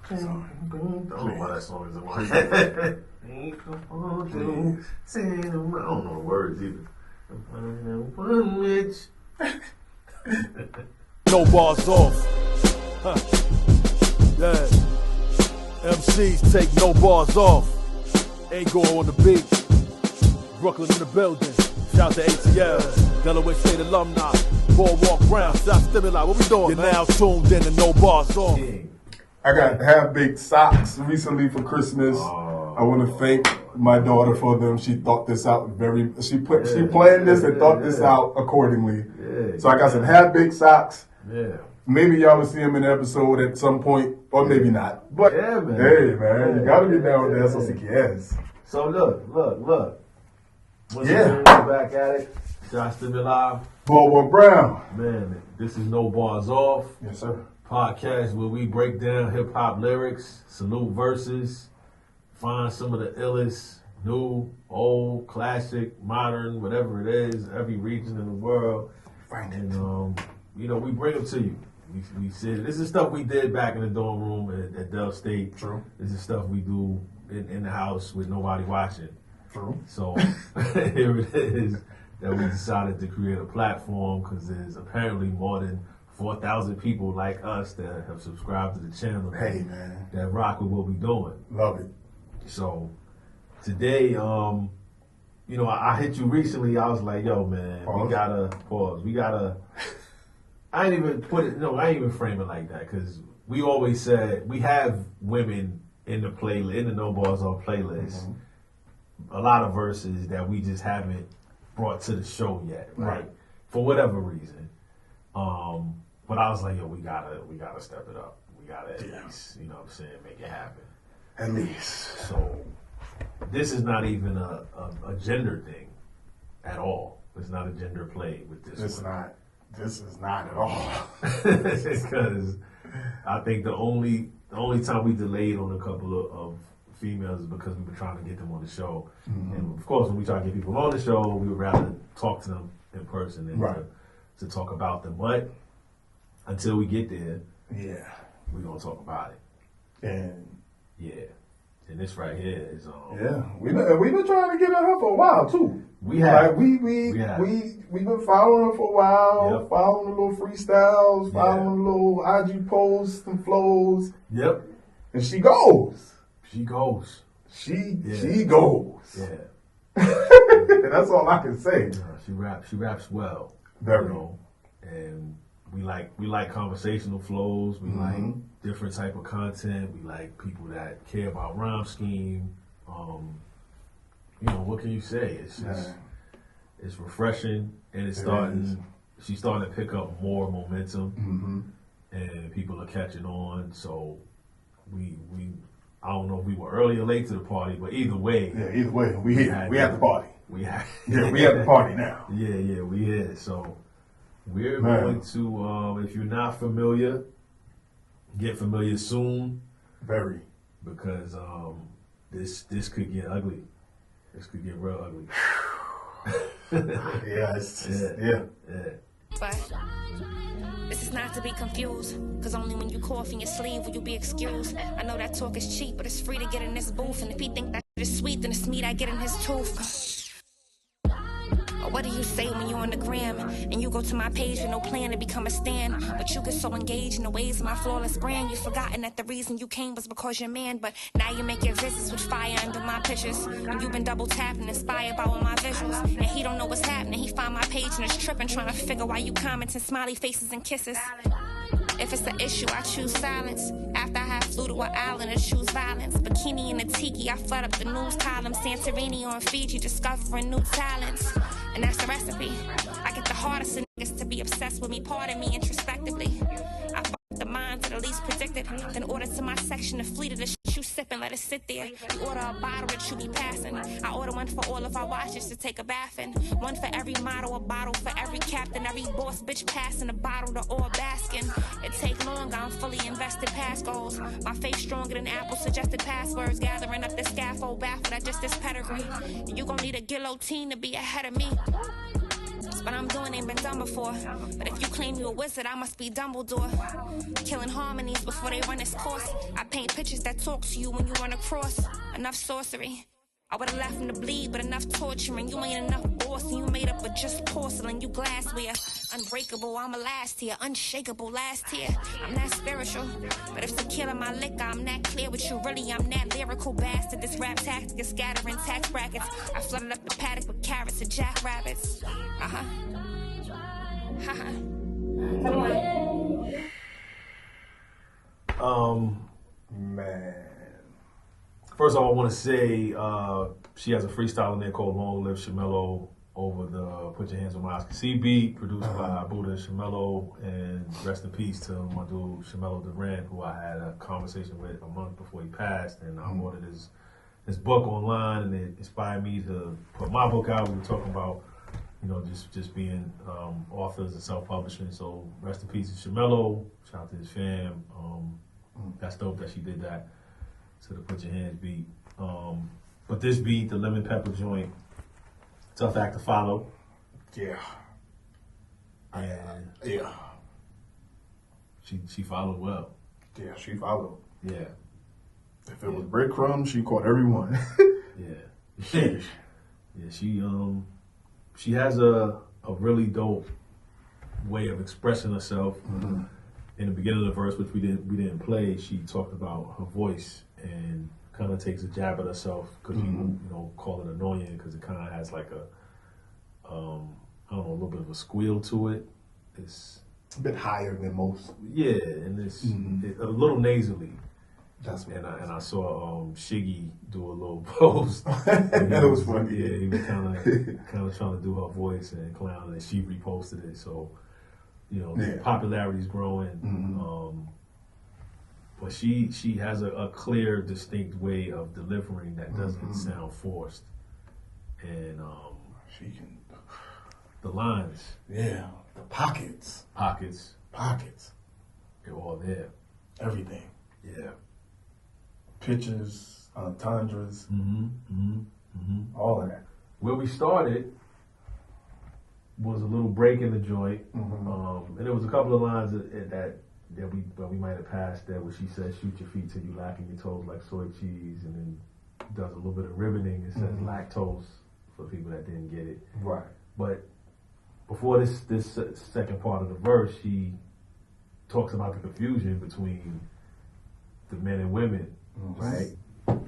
I don't know why that song is in my head. I don't know the words either. No bars off. Huh. Yeah. MCs take no bars off. Ain't going on the beat. Brooklyn in the building. Shout to ATL. Delaware State alumni. Boardwalk Brown. South Stimuli. What we doing, You're now tuned in to No Bars Off. I got half-baked socks recently for Christmas. I want to thank my daughter for them. She thought this out she planned this and thought this out accordingly. So I got some half-baked socks. Yeah. Maybe y'all will see them in the episode at some point, or maybe not. But yeah, man. Hey, man, you gotta get down there, so si quieres. So look. Once again, we're back at it. Josh Stimuli. Boardwalk Brown. Man, this is No Bars Off. Yes, sir. Podcast where we break down hip-hop lyrics, salute verses, find some of the illest, new, old, classic, modern, whatever it is, every region in the world. And, we bring them to you. We said this is stuff we did back in the dorm room at Del State. True. This is stuff we do in the house with nobody watching. True. So here it is that we decided to create a platform because there's apparently more than 4,000 people like us that have subscribed to the channel. Hey, man. That rock with what we doing. Love it. So today, I hit you recently. I was like, yo, man, Pause. we gotta pause. I ain't even frame it like that because we always said we have women in the playlist, in the No Bars Off playlist. Mm-hmm. A lot of verses that we just haven't brought to the show yet, right? For whatever reason. But I was like, yo, we gotta step it up. We gotta at least, make it happen. At least. So this is not even a gender thing at all. It's not a gender play with this. This is not at all. Because I think the only time we delayed on a couple of females is because we were trying to get them on the show. Mm-hmm. And of course, when we try to get people on the show, we would rather talk to them in person than to talk about them. But until we get there, we're gonna talk about it. And this right here is we've been trying to get her for a while too. We have. We've been following her for a while, following the little freestyles, following the little IG posts and flows. Yep. And she goes. She goes. She goes. Yeah. That's all I can say. She raps well. Very. And we like conversational flows. We like different type of content. We like people that care about rhyme scheme. What can you say? It's just it's refreshing, and she's starting to pick up more momentum, and people are catching on. So I don't know if we were early or late to the party, but either way. Yeah, either way, we here. We at the party. We at the party now. Yeah, we here. So we're going to, if you're not familiar, get familiar soon. Very. Because this could get ugly. This could get real ugly. Yeah. But this is not to be confused, cause only when you cough in your sleeve will you be excused. I know that talk is cheap, but it's free to get in this booth. And if he think that shit is sweet, then it's meat I get in his tooth. Or what do you say when you're on the gram and you go to my page with no plan to become a stan? But you get so engaged in the ways of my flawless brand, you've forgotten that the reason you came was because you're man. But now you make your visits with fire under my pictures, and you've been double tapping, inspired by all my visuals. And he don't know what's happening. He find my page and is tripping, trying to figure why you commenting smiley faces and kisses. If it's an issue, I choose silence. After I have flew to an island, I choose violence. Bikini in a tiki, I flood up the news column. Santorini on Fiji, discovering new talents. And that's the recipe. I get the hardest of niggas to be obsessed with me, pardon me introspectively. I fuck the minds that are least predicted. Then order to my section a fleet of the shit you sipping, let it sit there. You order a bottle that you be passing. I order one for all of our watches to take a bath in. One for every model, a bottle for every captain. Every boss bitch passing a bottle to all basking. It take long, I'm fully invested past goals. My faith stronger than Apple suggested passwords. Gathering up the scaffold, baffled at just this pedigree. You gon' need a guillotine to be ahead of me. What I'm doing ain't been done before. But if you claim you a wizard, I must be Dumbledore. Killing harmonies before they run its course. I paint pictures that talk to you when you run across. Enough sorcery. I would've left him to bleed, but enough torturing. You ain't enough boss, and you made up of just porcelain. You glassware, unbreakable. I'm a last tier, unshakable last tier. I'm that spiritual, but if tequila my liquor, I'm that clear with you. Really, I'm that lyrical bastard. This rap tactic is scattering tax brackets. I flooded up the paddock with carrots and jackrabbits. Man. First of all, I want to say she has a freestyle in there called Long Live Shamello over the Put Your Hands on My Oscar C beat, produced by Buddha Shamello, and rest in peace to my dude Shamello Durant, who I had a conversation with a month before he passed, and I ordered his book online, and it inspired me to put my book out. We were talking about, just being authors and self-publishing, so rest in peace to Shamello, shout out to his fam. That's dope that she did that to the Put Your Hands beat. But this beat, the Lemon Pepper joint, tough act to follow. Yeah. And Yeah. she followed well. Yeah, she followed. Yeah. If it was breadcrumbs, she caught everyone. Yeah. Yeah, she has a really dope way of expressing herself. In the beginning of the verse, which we didn't play, she talked about her voice and kind of takes a jab at herself because you call it annoying because it kind of has like a little bit of a squeal to it. It's a bit higher than most. Yeah, and it's a little nasally. That's what. And I saw Shiggy do a little post. That was funny. Yeah, he was kind of trying to do her voice and clown, and she reposted it. So. Popularity's growing, but she has a clear, distinct way of delivering that doesn't sound forced, and she can the lines, the pockets, they're all there, everything, pitches, entendres, all of that. Where we started was a little break in the joint, and there was a couple of lines that we might have passed there where she says, "Shoot your feet till you lacking your toes like soy cheese," and then does a little bit of ribboning and says lactose for people that didn't get it. Right. But before this second part of the verse, she talks about the confusion between the men and women. Right.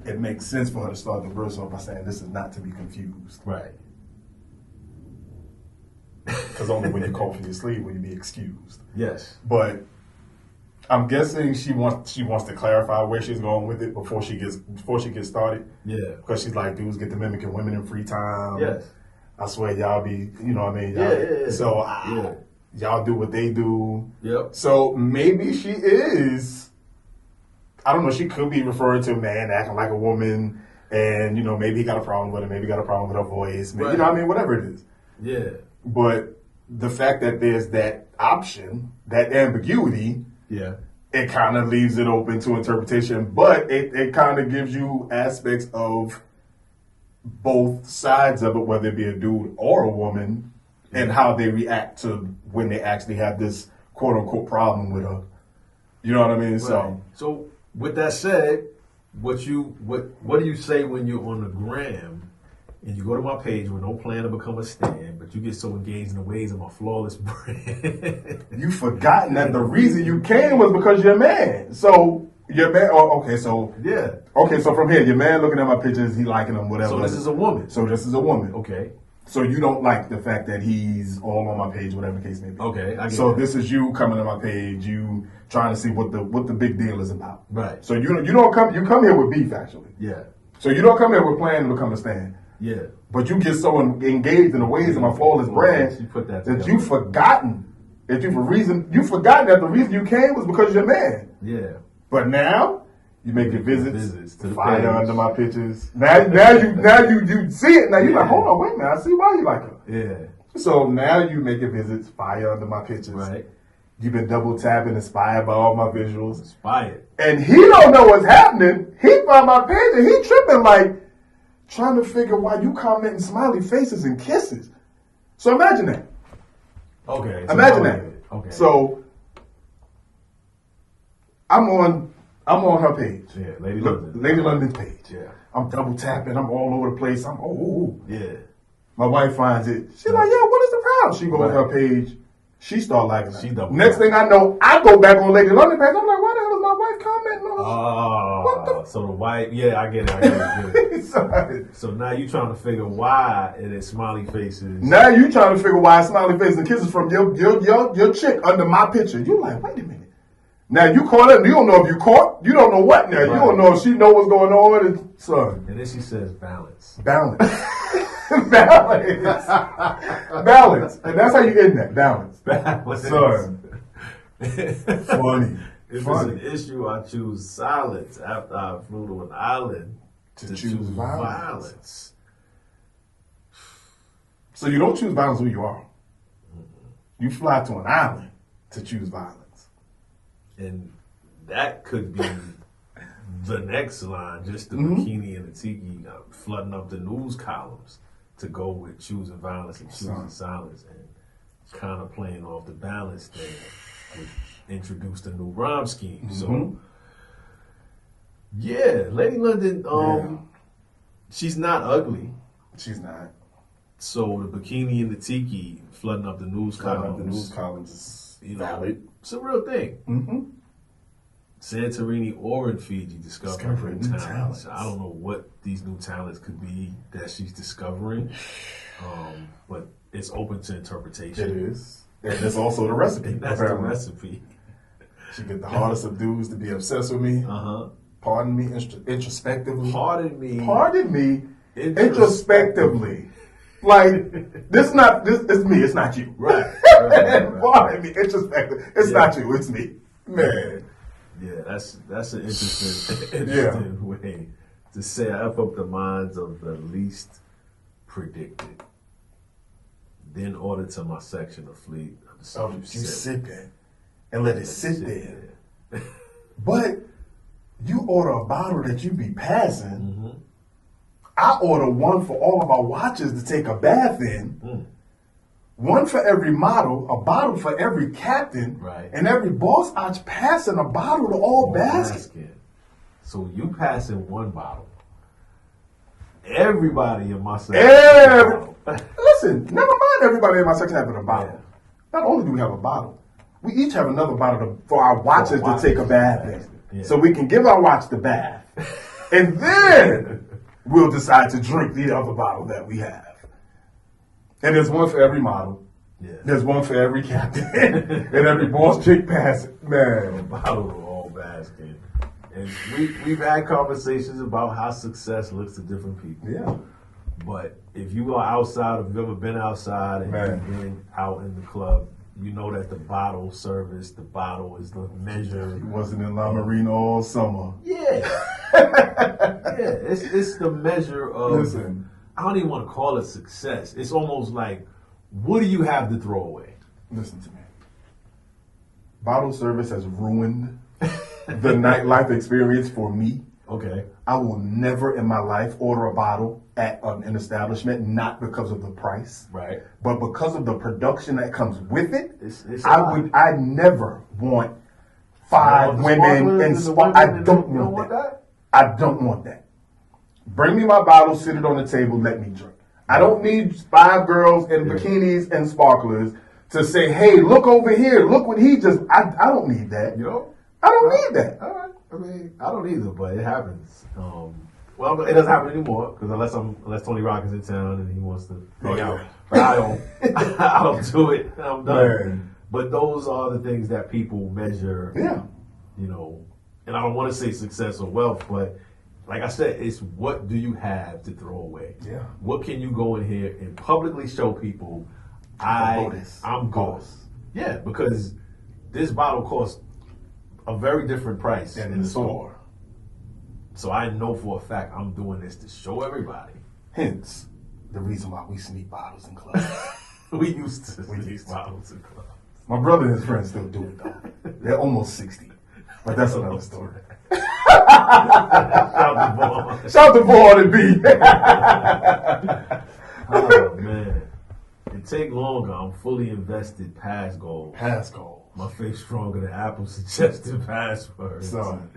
It makes sense for her to start the verse off by saying, "This is not to be confused." Right. Because only when you cough in your sleeve will you be excused. Yes. But I'm guessing she wants to clarify where she's going with it before she gets started. Yeah. Because she's like, dudes get to mimicking women in free time. Yes. I swear y'all be, what I mean? Yeah. So y'all do what they do. Yep. So maybe she is, I don't know, she could be referring to a man acting like a woman, and maybe he got a problem with it, maybe he got a problem with her voice, maybe, whatever it is. Yeah. But the fact that there's that option, that ambiguity, it kind of leaves it open to interpretation, but it kind of gives you aspects of both sides of it, whether it be a dude or a woman, and how they react to when they actually have this quote unquote problem with her. You know what I mean? Right. So with that said, what do you say when you're on the gram and you go to my page with no plan to become a stan, but you get so engaged in the ways of my flawless brand? You forgotten that the reason you came was because you're a man. So your man. Okay, so from here, your man looking at my pictures, he liking them, whatever. So this is a woman. Okay. So you don't like the fact that he's all on my page, whatever the case may be. Okay. So this is you coming to my page, you trying to see what the big deal is about. Right. So you come here with beef actually. Yeah. So you don't come here with planning to become a stan. Yeah. But you get so engaged in the ways of my flawless brand that you've forgotten that the reason you came was because you're a man. Yeah. But now you make your visits to the fire page. under my pictures. Now you see it. Now you're like, hold on, wait a minute. I see why you like her. Yeah. So now you make your visits fire under my pictures. Right. You've been double tapping, inspired by all my visuals. Inspired. And he don't know what's happening. He found my page and he tripping like trying to figure why you commenting smiley faces and kisses. So imagine that. Okay. Imagine that. Okay. So I'm on her page. Yeah, Lady London. Lady London's page. Yeah. I'm double tapping. I'm all over the place. Yeah. My wife finds it. She's like, "Yo, what is the problem?" She goes on her page. She start liking it. Next thing I know, I go back on Lady London page. I'm like, "Why the hell is my wife commenting on this?" Oh, so the wife. Yeah, I get it. Sorry. So now you trying to figure why it is smiley faces. Now you trying to figure why smiley faces and kisses from your chick under my picture. You like, wait a minute. Now you caught it. You don't know if you caught. You don't know what now. Right. You don't know if she know what's going on. And, son. And then she says balance. Balance. Balance. And that's how you end that. Balance. Son. Funny. If it's an issue, I choose silence after I flew to an island to choose violence. So you don't choose violence who you are. You fly to an island to choose violence. And that could be the next line, just the bikini and the tiki flooding up the news columns to go with choosing violence and choosing silence, and kind of playing off the balance thing, which introduced a new rhyme scheme. So, yeah, Lady London, she's not ugly. She's not. So the bikini and the tiki flooding up the news columns. The news columns is valid. It's a real thing. Mm-hmm. Santorini or in Fiji discovering new talents. I don't know what these new talents could be that she's discovering, but it's open to interpretation. It is. And it's also the recipe. That's the recipe. She get the hardest of dudes to be obsessed with me. Pardon me introspectively. Pardon me introspectively. Like, this is me, it's not you. Right. Pardon me introspectively. It's not you, it's me. Man. Yeah, that's an interesting way to say I F up the minds of the least predicted. Then order to my section of fleet. You sit there and let it sit there. But you order a bottle that you be passing. I order one for all of our watches to take a bath in. One for every model, a bottle for every captain, and every boss arch passing a bottle to all baskets. So you passing one bottle. Everybody in my section. Listen, never mind everybody in my section having a bottle. Not only do we have a bottle, we each have another bottle for our watches to take a bath in. So we can give our watch the bath. And then we'll decide to drink the other bottle that we have. And there's one for every model. There's one for every captain. And every boss chick pass. Man. A bottle of all basket. And we've had conversations about how success looks to different people. Yeah. But if you are outside, if you've ever been outside and you've been out in the club, you know that the bottle service, the bottle is the measure. He wasn't in La Marina all summer. Yeah. It's the measure of. Listen. I don't even want to call it success. It's almost like, what do you have to throw away? Listen to me. Bottle service has ruined the nightlife experience for me. Okay. I will never in my life order a bottle at an establishment, not because of the price, but because of the production that comes with it. I never want 5 women and I don't want that. I don't want that. Bring me my bottle, sit it on the table, let me drink. I don't need 5 girls in bikinis and sparklers to say, hey, look over here, look what he just, I don't need that. I don't need that. All right. I mean, I don't either, but it happens. Well, it doesn't happen anymore because unless Tony Rock is in town and he wants to hang out, but I don't do it. I'm done. Man. But those are the things that people measure. You know, and I don't want to say success or wealth, but like I said, it's what do you have to throw away? What can you go in here and publicly show people? I'm good. Yeah, because this bottle costs a very different price in the store. So I know for a fact I'm doing this to show everybody. Hence, the reason why we sneak bottles in clubs. we used to sneak bottles in clubs. My brother and his friends still do it though. They're almost 60. But that's another story. Shout to Ball and B. Oh man. And take longer, I'm fully invested past goals. Past goals. My faith stronger than Apple suggested passwords. Son.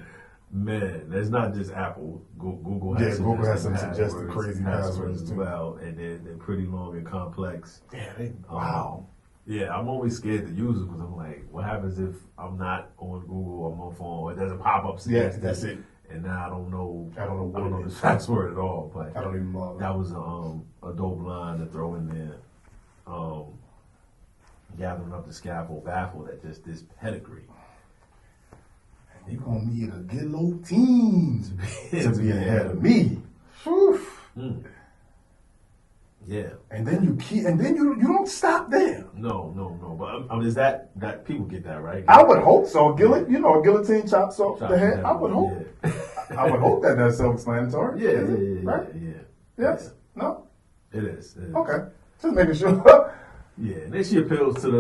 Man, that's not just Apple. Google has Google has some suggested crazy passwords passwords as well, and they're pretty long and complex. Yeah, wow. Yeah, I'm always scared to use it because I'm like, what happens if I'm not on Google or my phone or it doesn't pop up? Yeah, that's it. And now I don't know what the password at all. But I don't even bother. that was a dope line to throw in there. Gathering up the scaffold, baffled at just this pedigree. And you're gonna need a good little team to be ahead of me. Mm. Yeah. And then you don't stop there. No. But is that people get that right? I would hope so. A guillotine chops off the head. I would hope. Yeah. I would hope that's self-explanatory. Yeah. Right? Yeah. Yes. No. It is. Okay. Just making sure. Yeah, and then she appeals to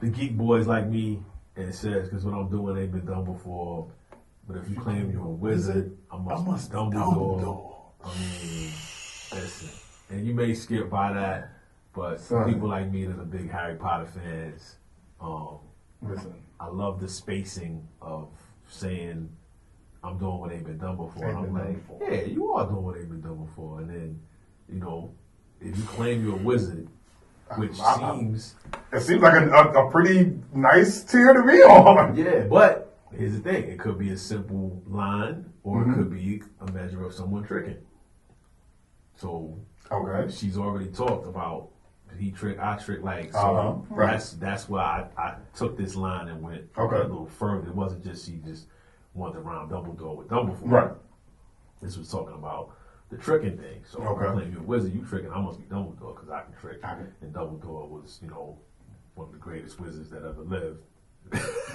the geek boys like me and says, because what I'm doing ain't been done before. But if you claim you're a wizard, I must Dumbledore. I mean, listen. And you may skip by that, but people like me that are big Harry Potter fans, listen. I love the spacing of saying I'm doing what ain't been done before. And I'm like, yeah, you are doing what ain't been done before. And then, if you claim you're a wizard, which seems... It seems like a pretty nice tier to be on. Yeah, but here's the thing. It could be a simple line, or it could be a measure of someone tricking. So she's already talked about he trick, I trick, like, so that's why I took this line and went a little further. It wasn't just she just wanted to rhyme Dumbledore with Dumbledore. Right. This was talking about the tricking thing. So if I claim you're a wizard, you tricking, I must be Dumbledore because I can trick. And Dumbledore was, one of the greatest wizards that ever lived.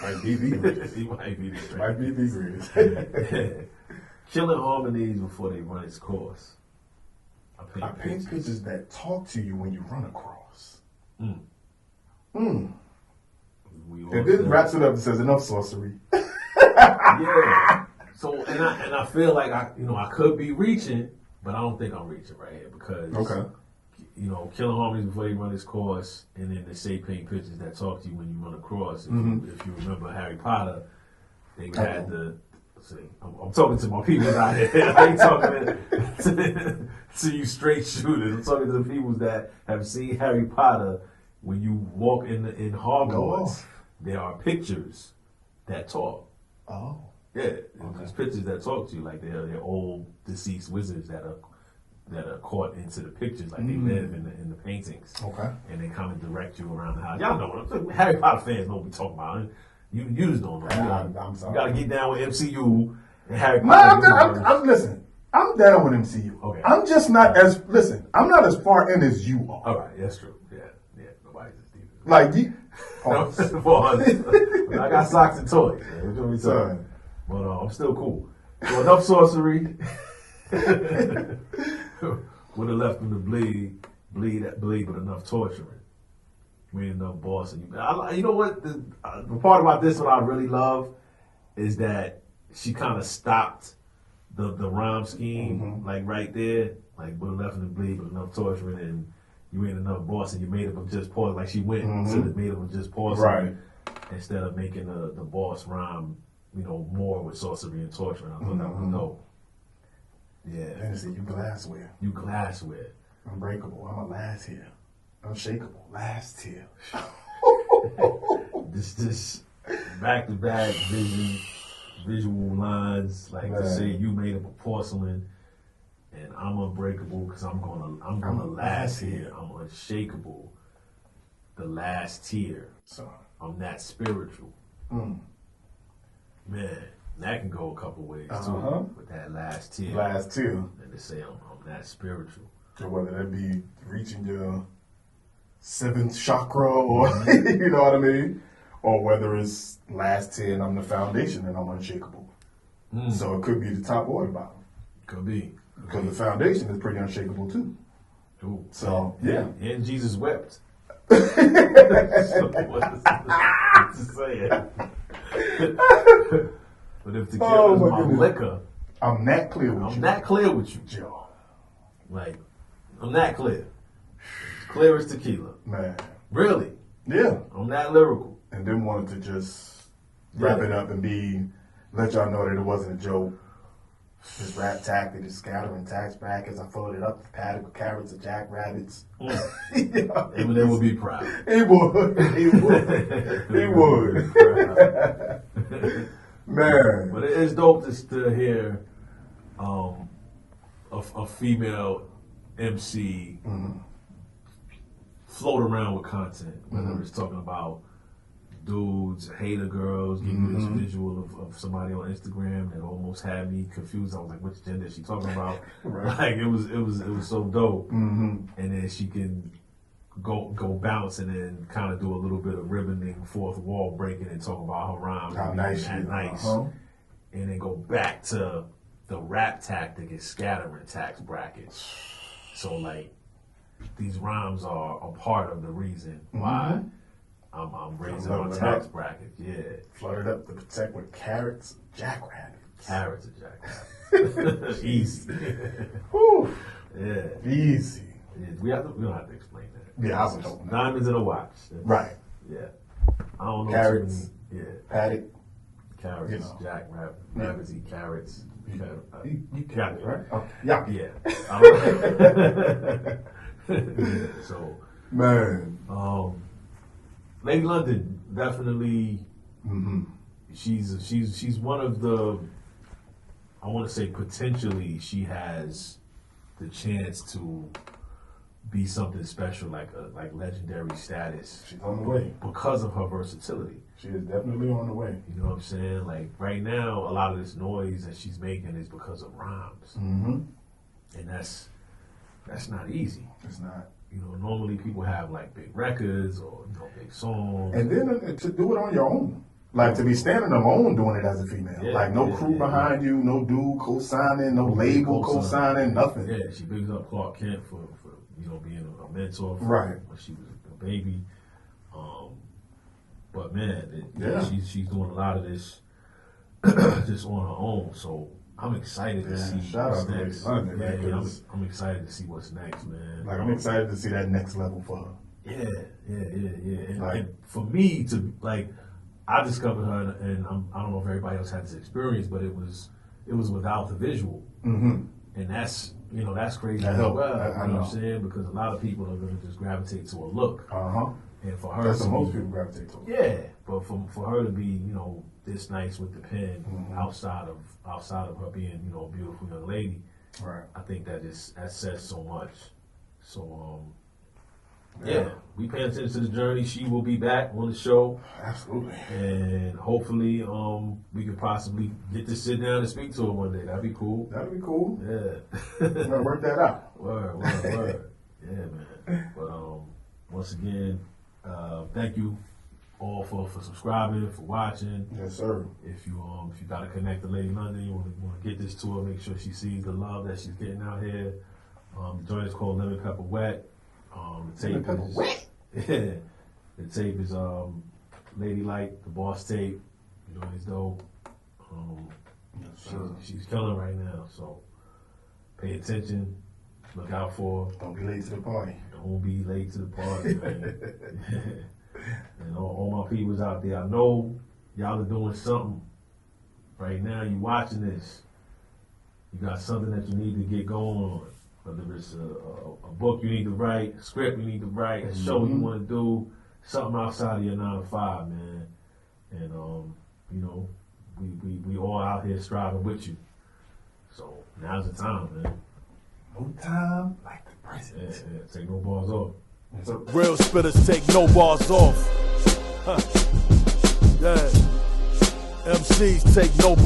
Might be the greatest. He might be the greatest. Might be the greatest. Killing harmonies before they run its course. I paint pictures that talk to you when you run across. And this wraps it up and says enough sorcery. Yeah. So and I feel like I could be reaching, but I don't think I'm reaching right here because killing harmonies before they run its course, and then they say paint pictures that talk to you when you run across. If you remember Harry Potter, they had I'm talking to my people out here. I ain't talking to you straight shooters. I'm talking to the people that have seen Harry Potter. When you walk in Hogwarts, there are pictures that talk. Oh. Yeah, there's pictures that talk to you, like they're old deceased wizards that are caught into the pictures, like they live in the paintings. Okay. And they come and direct you around the house. Y'all know Harry Potter fans know what we talking about. You just don't know. I'm sorry. You gotta get down with MCU and Harry Potter. Listen. I'm down with MCU. Okay. I'm just not I'm not as far in as you are. All right, that's true. Yeah, nobody's as deep as like you. I got socks and toys. Man. What we talking? But I'm still cool. So enough sorcery. Would have left him to bleed, but enough torturing. We ain't enough bossing. You know what? The part about this one I really love is that she kind of stopped the rhyme scheme, like right there. Like, would have left him to bleed, but enough torturing, and you ain't enough bossing. You made him just pause. Like she went to the made him just pause. Right. Instead of making the boss rhyme, more with sorcery and torture. I thought that was dope. Yeah. Then it said, you glassware. You glassware. Unbreakable. I'm a last here. Unshakable. Last here. This back-to-back visual lines, like to say you made up of porcelain and I'm unbreakable because I'm gonna last here. I'm unshakable. The last tier. So I'm that spiritual. Man, that can go a couple ways too. With that last tier. Last tier. And to say I'm that spiritual. So whether that be reaching your 7th chakra or you know what I mean? Or whether it's last tier and I'm the foundation and I'm unshakable. So it could be the top or the bottom. Could be. Because the foundation is pretty unshakable too. Ooh. So yeah. And Jesus wept. What's to say? But if tequila is my liquor, I'm that clear with you. I'm that clear with you, Joe. Like, I'm that clear. As clear as tequila. Man. Really? Yeah. I'm that lyrical. And then wanted to just wrap it up and let y'all know that it wasn't a joke. This rap tactic is scattering tax brackets. I followed it up with paddock with carrots and jackrabbits. Eminem would be proud. He would. He would. Man. But it's dope to hear a female MC float around with content, whether it's talking about dudes, hater girls, give you this visual of somebody on Instagram that almost had me confused. I was like, which gender is she talking about? Right. Like it was so dope. And then she can go bounce and then kind of do a little bit of ribboning, fourth wall breaking, and talk about her rhymes. How nice she is. Nice. And then go back to the rap tactic is scattering tax brackets. So like these rhymes are a part of the reason why I'm raising my tax bracket. Yeah. Flooded up to protect with carrots, jackrabbits. Carrots and jackrabbits. Easy. Whew. Yeah. Easy. Yeah. We don't have to explain that. Yeah, I was hoping. Diamonds in a watch. Right. Yeah. I don't know. Carrots. Yeah. Paddock. Carrots, jackrabbits eat carrots. You got it, right? Okay. Yeah. So, man. Lady London definitely. She's one of the. I want to say potentially she has the chance to be something special, like legendary status. She's on the way because of her versatility. She is definitely on the way. You know what I'm saying? Like right now, a lot of this noise that she's making is because of rhymes, and that's not easy. It's not. You know, normally people have like big records or big songs, and then to do it on your own, like to be standing alone doing it as a female, like no crew behind you, no dude co-signing, no label co-signing, nothing. Yeah, she bigs up Clark Kent for being a mentor right when she was a baby. But man, she's doing a lot of this just on her own. So I'm excited to see what's next. I'm excited to see what's next, man. Like I'm excited to see that next level for her. Yeah. And for me to like, I discovered her, and I don't know if everybody else had this experience, but it was without the visual, and that's crazy as well. You know what I'm saying? Because a lot of people are going to just gravitate to a look. And for her, that's what most people gravitate to. Yeah, but for her to be, this nice with the pen, outside of her being, a beautiful young lady, right? I think that says so much. So, we pay attention to the journey. She will be back on the show. Absolutely. And hopefully, we could possibly get to sit down and speak to her one day. That'd be cool. That'd be cool. Yeah. We're gonna work that out. Word. Yeah, man. But once again, thank you all for subscribing, for watching. Yes, sir. If you got to connect to Lady London, you want to get this to her, make sure she sees the love that she's getting out here. The joint is called Lemon Pepper Wet. The tape is Ladylike, the Boss tape. You know, it's dope. She's killing right now, so pay attention. Look out for her. Don't be late to the party. Don't be late to the party, man. And all my peoples out there, I know y'all are doing something. Right now, you watching this. You got something that you need to get going on. Whether it's a book you need to write, a script you need to write, a show you want to do, something outside of your 9 to 5, man. And we all out here striving with you. So now's the time, man. No time like the present. Yeah, take no bars off. Real spitters take no bars off. Yeah. MCs take no bars.